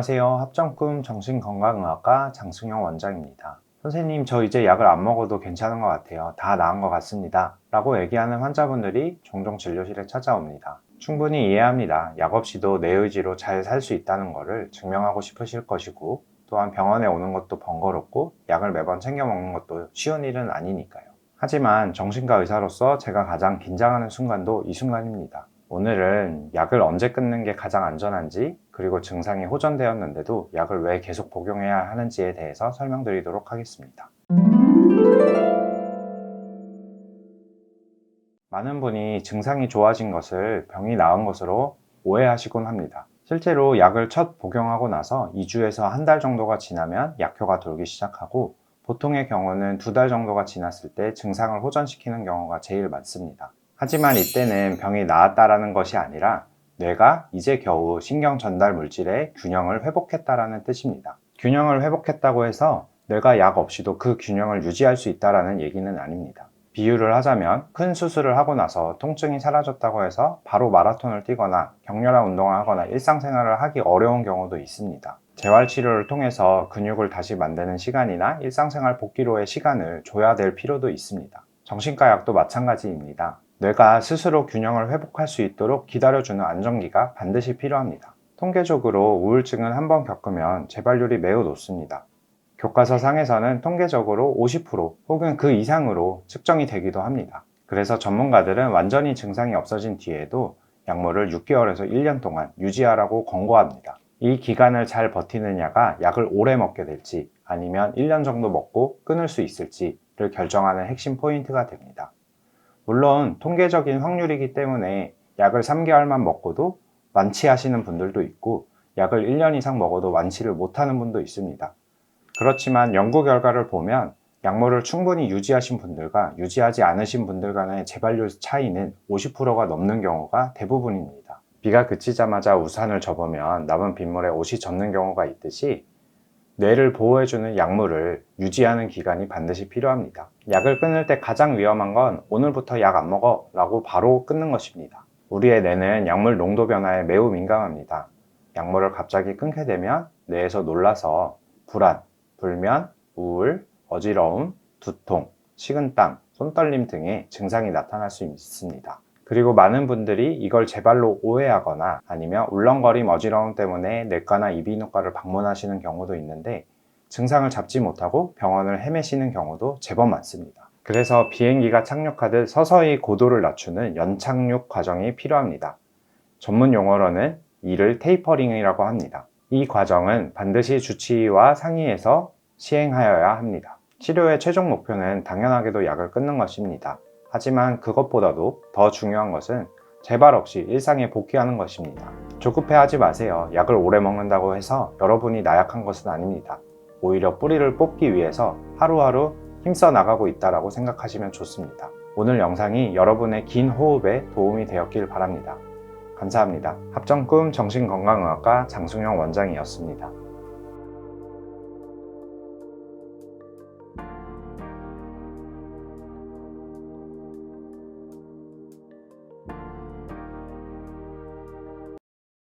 안녕하세요. 합정꿈 정신건강의학과 장승영 원장입니다. 선생님, 저 이제 약을 안 먹어도 괜찮은 것 같아요. 다 나은 것 같습니다. 라고 얘기하는 환자분들이 종종 진료실에 찾아옵니다. 충분히 이해합니다. 약 없이도 내 의지로 잘 살 수 있다는 것을 증명하고 싶으실 것이고, 또한 병원에 오는 것도 번거롭고 약을 매번 챙겨 먹는 것도 쉬운 일은 아니니까요. 하지만 정신과 의사로서 제가 가장 긴장하는 순간도 이 순간입니다. 오늘은 약을 언제 끊는 게 가장 안전한지, 그리고 증상이 호전되었는데도 약을 왜 계속 복용해야 하는지에 대해서 설명드리도록 하겠습니다. 많은 분이 증상이 좋아진 것을 병이 나은 것으로 오해하시곤 합니다. 실제로 약을 첫 복용하고 나서 2주에서 한 달 정도가 지나면 약효가 돌기 시작하고, 보통의 경우는 2달 정도가 지났을 때 증상을 호전시키는 경우가 제일 많습니다. 하지만 이때는 병이 나았다라는 것이 아니라 뇌가 이제 겨우 신경 전달 물질의 균형을 회복했다라는 뜻입니다. 균형을 회복했다고 해서 뇌가 약 없이도 그 균형을 유지할 수 있다라는 얘기는 아닙니다. 비유를 하자면 큰 수술을 하고 나서 통증이 사라졌다고 해서 바로 마라톤을 뛰거나 격렬한 운동을 하거나 일상생활을 하기 어려운 경우도 있습니다. 재활치료를 통해서 근육을 다시 만드는 시간이나 일상생활 복귀로의 시간을 줘야 될 필요도 있습니다. 정신과 약도 마찬가지입니다. 뇌가 스스로 균형을 회복할 수 있도록 기다려주는 안정기가 반드시 필요합니다. 통계적으로 우울증은 한번 겪으면 재발률이 매우 높습니다. 교과서 상에서는 통계적으로 50% 혹은 그 이상으로 측정이 되기도 합니다. 그래서 전문가들은 완전히 증상이 없어진 뒤에도 약물을 6개월에서 1년 동안 유지하라고 권고합니다. 이 기간을 잘 버티느냐가 약을 오래 먹게 될지 아니면 1년 정도 먹고 끊을 수 있을지를 결정하는 핵심 포인트가 됩니다. 물론 통계적인 확률이기 때문에 약을 3개월만 먹고도 완치하시는 분들도 있고, 약을 1년 이상 먹어도 완치를 못하는 분도 있습니다. 그렇지만 연구 결과를 보면 약물을 충분히 유지하신 분들과 유지하지 않으신 분들 간의 재발률 차이는 50%가 넘는 경우가 대부분입니다. 비가 그치자마자 우산을 접으면 남은 빗물에 옷이 젖는 경우가 있듯이, 뇌를 보호해주는 약물을 유지하는 기간이 반드시 필요합니다. 약을 끊을 때 가장 위험한 건 오늘부터 약 안 먹어 라고 바로 끊는 것입니다. 우리의 뇌는 약물 농도 변화에 매우 민감합니다. 약물을 갑자기 끊게 되면 뇌에서 놀라서 불안, 불면, 우울, 어지러움, 두통, 식은땀, 손떨림 등의 증상이 나타날 수 있습니다. 그리고 많은 분들이 이걸 재발로 오해하거나 아니면 울렁거림, 어지러움 때문에 내과나 이비인후과를 방문하시는 경우도 있는데, 증상을 잡지 못하고 병원을 헤매시는 경우도 제법 많습니다. 그래서 비행기가 착륙하듯 서서히 고도를 낮추는 연착륙 과정이 필요합니다. 전문 용어로는 이를 테이퍼링이라고 합니다. 이 과정은 반드시 주치의와 상의해서 시행하여야 합니다. 치료의 최종 목표는 당연하게도 약을 끊는 것입니다. 하지만 그것보다도 더 중요한 것은 재발 없이 일상에 복귀하는 것입니다. 조급해하지 마세요. 약을 오래 먹는다고 해서 여러분이 나약한 것은 아닙니다. 오히려 뿌리를 뽑기 위해서 하루하루 힘써 나가고 있다고 생각하시면 좋습니다. 오늘 영상이 여러분의 긴 호흡에 도움이 되었길 바랍니다. 감사합니다. 합정꿈 정신건강의학과 장승영 원장이었습니다.